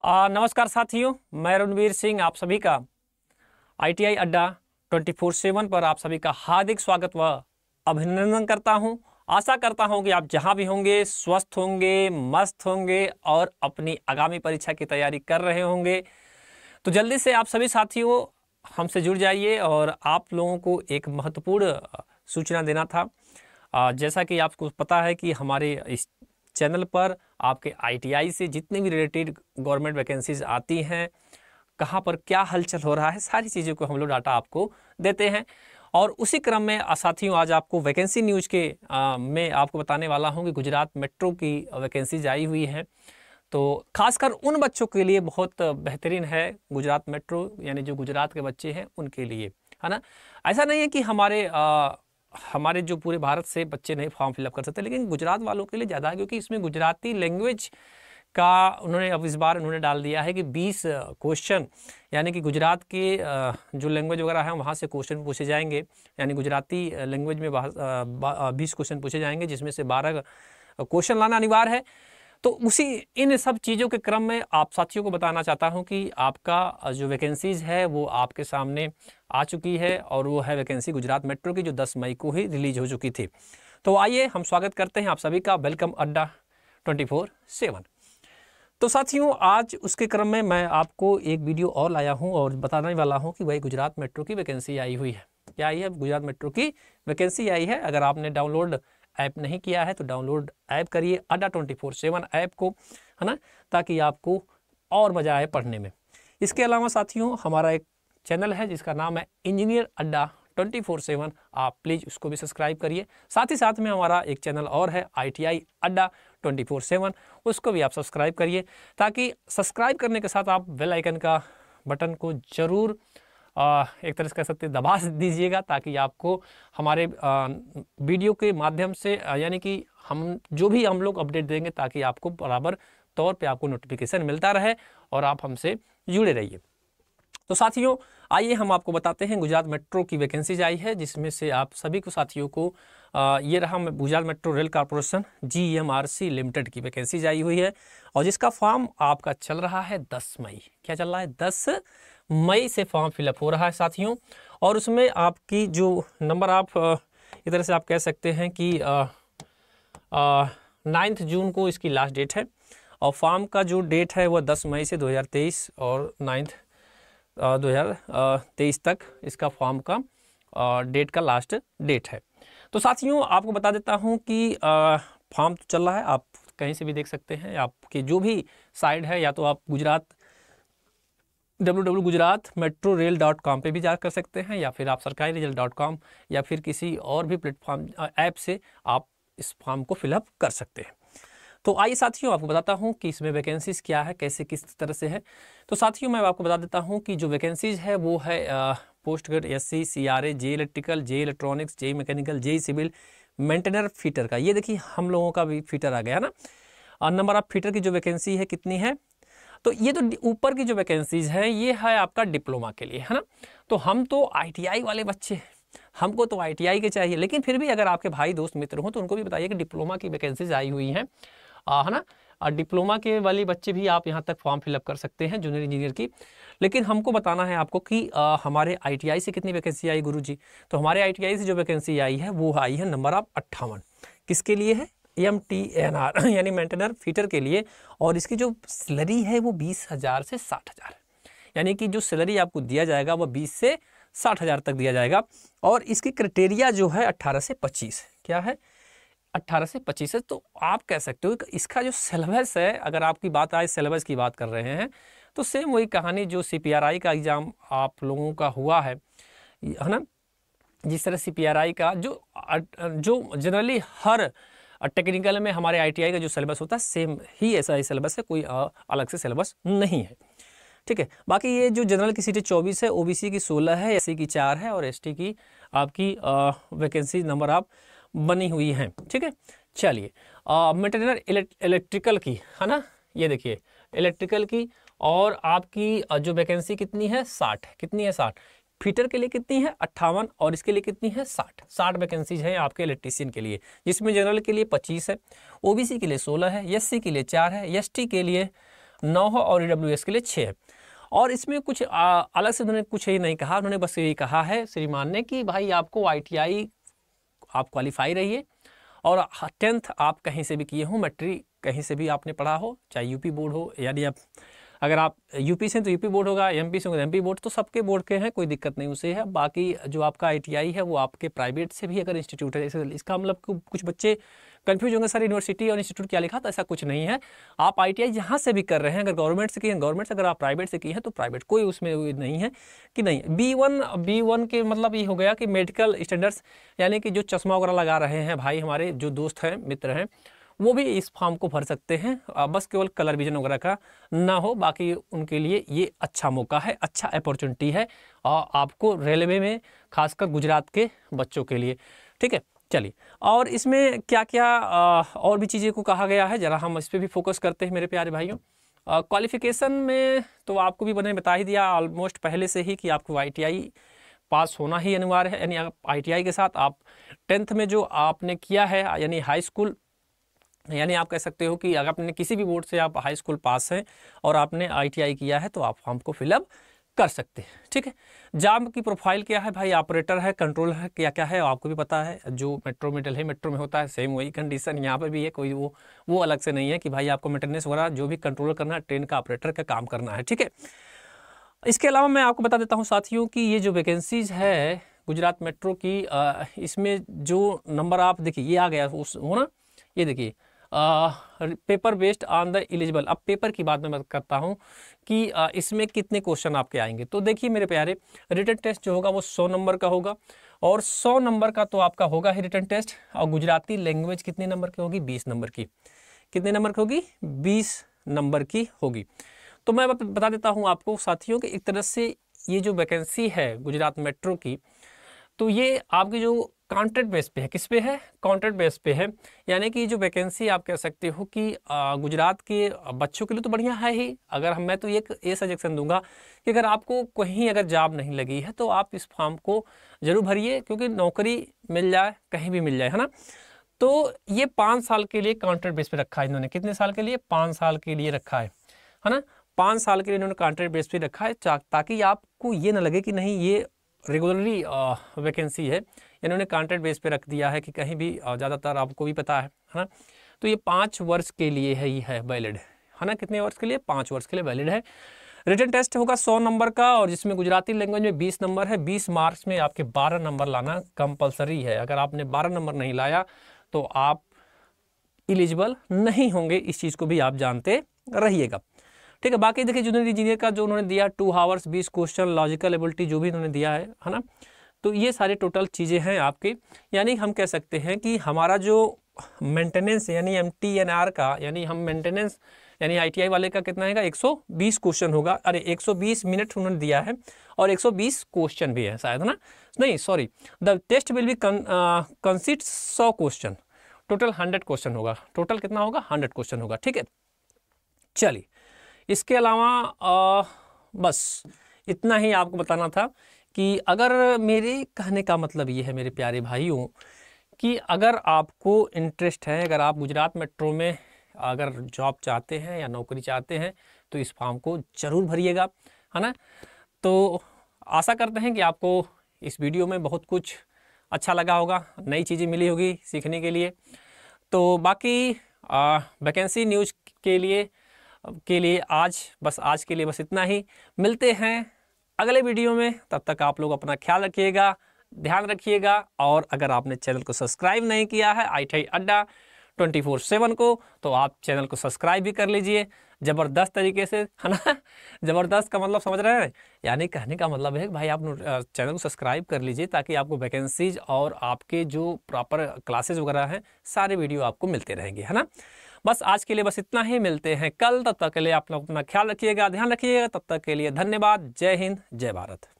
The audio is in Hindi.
नमस्कार साथियों, मैं रणवीर सिंह आप सभी का ITI अड्डा 24/7 पर आप सभी का हार्दिक स्वागत व अभिनंदन करता हूं। आशा करता हूं कि आप जहां भी होंगे स्वस्थ होंगे, मस्त होंगे और अपनी आगामी परीक्षा की तैयारी कर रहे होंगे। तो जल्दी से आप सभी साथियों हमसे जुड़ जाइए और आप लोगों को एक महत्वपूर्ण सूचना देना था। जैसा कि आपको पता है कि हमारे इस चैनल पर आपके ITI से जितने भी रिलेटेड गवर्नमेंट वैकेंसीज आती हैं, कहाँ पर क्या हलचल हो रहा है, सारी चीज़ों को हम लोग डाटा आपको देते हैं। और उसी क्रम में साथियों आज आपको वैकेंसी न्यूज़ के में आपको बताने वाला हूँ कि गुजरात मेट्रो की वैकेंसीज आई हुई हैं। तो खासकर उन बच्चों के लिए बहुत बेहतरीन है गुजरात मेट्रो, यानी जो गुजरात के बच्चे हैं उनके लिए, है ना। ऐसा नहीं है कि हमारे जो पूरे भारत से बच्चे नहीं फॉर्म फिलअप कर सकते, लेकिन गुजरात वालों के लिए ज़्यादा है क्योंकि इसमें गुजराती लैंग्वेज का उन्होंने अब इस बार उन्होंने डाल दिया है कि 20 क्वेश्चन, यानी कि गुजरात के जो लैंग्वेज वगैरह है वहाँ से क्वेश्चन पूछे जाएंगे, यानी गुजराती लैंग्वेज में 20 क्वेश्चन पूछे जाएंगे, जिसमें से 12 क्वेश्चन लाना अनिवार्य है। तो इन सब चीज़ों के क्रम में आप साथियों को बताना चाहता हूं कि आपका जो वैकेंसीज है वो आपके सामने आ चुकी है, और वो है वैकेंसी गुजरात मेट्रो की जो 10 मई को ही रिलीज हो चुकी थी। तो आइए हम स्वागत करते हैं आप सभी का वेलकम अड्डा 24/7। तो साथियों आज उसके क्रम में मैं आपको एक वीडियो और लाया हूं और बताने वाला हूं कि भाई गुजरात मेट्रो की वैकेंसी आई हुई है। क्या आई है? गुजरात मेट्रो की वैकेंसी आई है। अगर आपने डाउनलोड ऐप नहीं किया है तो डाउनलोड ऐप करिए अड्डा 24/7 ऐप को, है ना, ताकि आपको और मज़ा आए पढ़ने में। इसके अलावा साथियों हमारा एक चैनल है जिसका नाम है इंजीनियर अड्डा 24/7, आप प्लीज़ उसको भी सब्सक्राइब करिए। साथ ही साथ में हमारा एक चैनल और है ITI अड्डा 24/7, उसको भी आप सब्सक्राइब करिए, ताकि सब्सक्राइब करने के साथ आप बेल आइकन का बटन को ज़रूर एक तरह से कह सकते हैं दबा दीजिएगा, ताकि आपको हमारे वीडियो के माध्यम से यानी कि हम लोग अपडेट देंगे, ताकि आपको बराबर तौर पे आपको नोटिफिकेशन मिलता रहे और आप हमसे जुड़े रहिए। तो साथियों आइए हम आपको बताते हैं गुजरात मेट्रो की वैकेंसीज आई है, जिसमें से आप सभी को साथियों को ये रहा Gujarat metro rail corporation GMRC limited की वैकेंसीज आई हुई है, और जिसका फॉर्म आपका चल रहा है 10 मई। क्या चल रहा है? 10 मई से फॉर्म फिलअप हो रहा है साथियों। और उसमें आपकी जो नंबर आप इधर से आप कह सकते हैं कि 9 जून को इसकी लास्ट डेट है, और फॉर्म का जो डेट है वह 10 मई से 2023 और 9 2023 तक इसका फॉर्म का डेट का लास्ट डेट है। तो साथियों आपको बता देता हूं कि फॉर्म तो चल रहा है, आप कहीं से भी देख सकते हैं। आपकी जो भी साइट है, या तो आप www.gujaratmetrorail.com पे भी जा कर सकते हैं, या फिर आप sarkariresult.com या फिर किसी और भी प्लेटफॉर्म ऐप से आप इस फॉर्म को फिलअप कर सकते हैं। तो आइए साथियों आपको बताता हूं कि इसमें वैकेंसीज क्या है, कैसे किस तरह से है। तो साथियों मैं आपको बता देता हूं कि जो वैकेंसीज है वो है पोस्ट ग्रेड SC CRA जे इलेक्ट्रिकल जे इलेक्ट्रॉनिक्स जे मैकेनिकल जे सिविल मेंटेनर फीटर का। ये देखिए हम लोगों का भी फीटर आ गया ना। और नंबर ऑफ फीटर की जो वैकेंसी है कितनी है, तो ये तो ऊपर की जो वैकेंसीज है ये है आपका डिप्लोमा के लिए, है ना। तो हम तो ITI वाले बच्चे हैं, हमको तो ITI के चाहिए, लेकिन फिर भी अगर आपके भाई दोस्त मित्र हो तो उनको भी बताइए कि डिप्लोमा की वैकेंसीज आई हुई हैं, है ना। डिप्लोमा के वाले बच्चे भी आप यहाँ तक फॉर्म फिलअप कर सकते हैं जूनियर इंजीनियर की। लेकिन हमको बताना है आपको कि हमारे ITI से कितनी वैकेंसी आई गुरुजी। तो हमारे ITI से जो वैकेंसी आई है वो आई है नंबर ऑफ 58। किसके लिए है? MTNR यानी मेंटेनर फीटर के लिए। और इसकी जो सैलरी है वो 20,000 से 60,000, यानी कि जो सैलरी आपको दिया जाएगा वो 20 से 60,000 तक दिया जाएगा। और इसकी क्राइटेरिया जो है 18 से 25, क्या है? 18 से 25 है। तो आप कह सकते हो कि इसका जो सिलेबस है, अगर आपकी बात आए सिलेबस की बात कर रहे हैं, तो सेम वही कहानी जो CPRI का एग्ज़ाम आप लोगों का हुआ है ना। जिस तरह CPRI का जो जनरली हर टेक्निकल में हमारे ITI का जो सिलेबस होता है सेम ही ऐसा ही सिलेबस है, कोई अलग से सिलेबस नहीं है, ठीक है। बाकी ये जो जनरल की सीटें 24 है, OBC की 16 है, SC की 4 है और ST की आपकी वैकेंसी नंबर आप बनी हुई हैं, ठीक है। चलिए मेंटेनर इलेक्ट्रिकल की, है ना, ये देखिए इलेक्ट्रिकल की, और आपकी जो वैकेंसी कितनी है 60, कितनी है 60। फीटर के लिए कितनी है 58, और इसके लिए कितनी है 60 वैकेंसीज हैं आपके इलेक्ट्रीशियन के लिए, जिसमें जनरल के लिए 25 है, OBC के लिए 16 है, SC के लिए 4 है, ST के लिए 9 है और EWS के लिए 6 है। और इसमें कुछ अलग से उन्होंने कुछ ही नहीं कहा, उन्होंने बस यही कहा है श्रीमान ने कि भाई आपको ITI आप क्वालिफाई रहिए और 10th आप कहीं से भी किए हो, मैट्रिक कहीं से भी आपने पढ़ा हो, चाहे यूपी बोर्ड हो, यानी आप अगर आप यूपी से तो यूपी बोर्ड होगा, एमपी से तो एमपी बोर्ड, तो सबके बोर्ड के हैं, कोई दिक्कत नहीं उसे है। बाकी जो आपका ITI है वो आपके प्राइवेट से भी अगर इंस्टीट्यूट है, इसका मतलब कुछ बच्चे कंफ्यूज होंगे सर यूनिवर्सिटी और इंस्टीट्यूट क्या लिखा, तो ऐसा कुछ नहीं है। आप ITI जहाँ से भी कर रहे हैं, अगर गवर्नमेंट से की है गवर्नमेंट से, अगर आप प्राइवेट से की है तो प्राइवेट, कोई उसमें नहीं है कि नहीं। B1 के मतलब ये हो गया कि मेडिकल स्टैंडर्ड्स, यानी कि जो चश्मा वगैरह लगा रहे हैं भाई हमारे जो दोस्त हैं मित्र हैं, वो भी इस फॉर्म को भर सकते हैं, बस केवल कलर विजन वगैरह का ना हो, बाकी उनके लिए ये अच्छा मौका है, अच्छा अपॉर्चुनिटी है और आपको रेलवे में, खासकर गुजरात के बच्चों के लिए। ठीक है, चलिए, और इसमें क्या क्या और भी चीज़ें को कहा गया है, ज़रा हम इस पर भी फोकस करते हैं मेरे प्यारे भाइयों। क्वालिफिकेशन में तो आपको भी मैंने बता ही दिया ऑलमोस्ट पहले से ही कि आपको ITI पास होना ही अनिवार्य है, यानी ITI के साथ आप 10th में जो आपने किया है, यानी हाई स्कूल, यानी आप कह सकते हो कि अगर आपने किसी भी बोर्ड से आप हाई स्कूल पास हैं और आपने ITI किया है तो आप फॉर्म को फिलअप कर सकते हैं। ठीक है, जॉब की प्रोफाइल क्या है भाई, ऑपरेटर है, कंट्रोल है, क्या क्या है आपको भी पता है, जो मेट्रो मिडल है मेट्रो में होता है सेम वही कंडीशन यहाँ पर भी है, कोई वो अलग से नहीं है कि भाई आपको मेंटेनेंस वगैरह जो भी कंट्रोल करना है, ट्रेन का ऑपरेटर का काम करना है। ठीक है, इसके अलावा मैं आपको बता देता हूँ साथियों कि ये जो वैकेंसीज है गुजरात मेट्रो की, इसमें जो नंबर आप देखिए ये आ गया वो ना, ये देखिए paper based on the eligible. अब पेपर की बात मैं करता हूँ कि इसमें कितने क्वेश्चन आपके आएंगे। तो देखिए मेरे प्यारे, रिटन टेस्ट जो होगा वो 100 नंबर का होगा और 100 नंबर का तो आपका होगा ही रिटन टेस्ट। और गुजराती लैंग्वेज कितने नंबर की होगी, 20 नंबर की। कितने नंबर की होगी, 20 नंबर की होगी। तो मैं बता देता हूँ आपको साथियों कि एक तरह से ये जो वैकेंसी है गुजरात मेट्रो की, तो ये आपकी जो कॉन्ट्रैक्ट बेस पे है, किस पे है, कॉन्ट्रैक्ट बेस पे है। यानी कि जो वैकेंसी आप कह सकते हो कि गुजरात के बच्चों के लिए तो बढ़िया है ही। अगर मैं तो ये सजेशन दूंगा कि अगर आपको कहीं अगर जॉब नहीं लगी है तो आप इस फॉर्म को जरूर भरिए, क्योंकि नौकरी मिल जाए कहीं भी मिल जाए, है ना। तो ये 5 साल के लिए कॉन्ट्रैक्ट बेस पे रखा है इन्होंने। कितने साल के लिए, 5 साल के लिए रखा है ना। 5 साल के लिए इन्होंने कॉन्ट्रैक्ट बेस पे रखा है, ताकि आपको ये ना लगे कि नहीं ये रेगुलरली वैकेंसी है। इन्होंने कॉन्ट्रैक्ट बेस पे रख दिया है कि कहीं भी, ज़्यादातर आपको भी पता है ना। तो ये 5 वर्ष के लिए है, ये है वैलिड, है ना। कितने वर्ष के लिए, 5 वर्ष के लिए वैलिड है। रिटन टेस्ट होगा 100 नंबर का और जिसमें गुजराती लैंग्वेज में 20 नंबर है। 20 मार्क्स में आपके 12 नंबर लाना कंपलसरी है। अगर आपने 12 नंबर नहीं लाया तो आप एलिजिबल नहीं होंगे, इस चीज़ को भी आप जानते रहिएगा। ठीक है, बाकी देखिए जूनियर इंजीनियर का जो उन्होंने दिया 2 आवर्स 20 क्वेश्चन, लॉजिकल एबिलिटी जो भी उन्होंने दिया है ना। तो ये सारे टोटल चीज़ें हैं आपकी। यानी हम कह सकते हैं कि हमारा जो मेंटेनेंस यानी MTNR का, यानी हम मेंटेनेंस यानी ITI वाले का कितना है, 120 क्वेश्चन होगा। अरे 120 मिनट उन्होंने दिया है और 120 क्वेश्चन भी है शायद, है ना। नहीं sorry, the test will be consist 100 question, total 100 question होगा। टोटल कितना होगा, 100 क्वेश्चन होगा। ठीक है, चलिए, इसके अलावा बस इतना ही आपको बताना था कि अगर मेरे कहने का मतलब ये है मेरे प्यारे भाइयों कि अगर आपको इंटरेस्ट है, अगर आप गुजरात मेट्रो में अगर जॉब चाहते हैं या नौकरी चाहते हैं तो इस फॉर्म को ज़रूर भरिएगा, है ना। तो आशा करते हैं कि आपको इस वीडियो में बहुत कुछ अच्छा लगा होगा, नई चीज़ें मिली होगी सीखने के लिए। तो बाकी वैकेंसी न्यूज़ के लिए आज के लिए बस इतना ही। मिलते हैं अगले वीडियो में, तब तक आप लोग अपना ख्याल रखिएगा, ध्यान रखिएगा। और अगर आपने चैनल को सब्सक्राइब नहीं किया है ITI अड्डा 24/7 को, तो आप चैनल को सब्सक्राइब भी कर लीजिए ज़बरदस्त तरीके से, है ना। ज़बरदस्त का मतलब समझ रहे हैं, यानी कहने का मतलब है कि भाई आप चैनल को सब्सक्राइब कर लीजिए ताकि आपको वैकेंसीज और आपके जो प्रॉपर क्लासेस वगैरह हैं सारे वीडियो आपको मिलते रहेंगे, है ना। बस आज के लिए बस इतना ही, मिलते हैं कल। तब तक के लिए आप लोग अपना ख्याल रखिएगा, ध्यान रखिएगा। तब तक के लिए धन्यवाद। जय हिंद, जय भारत।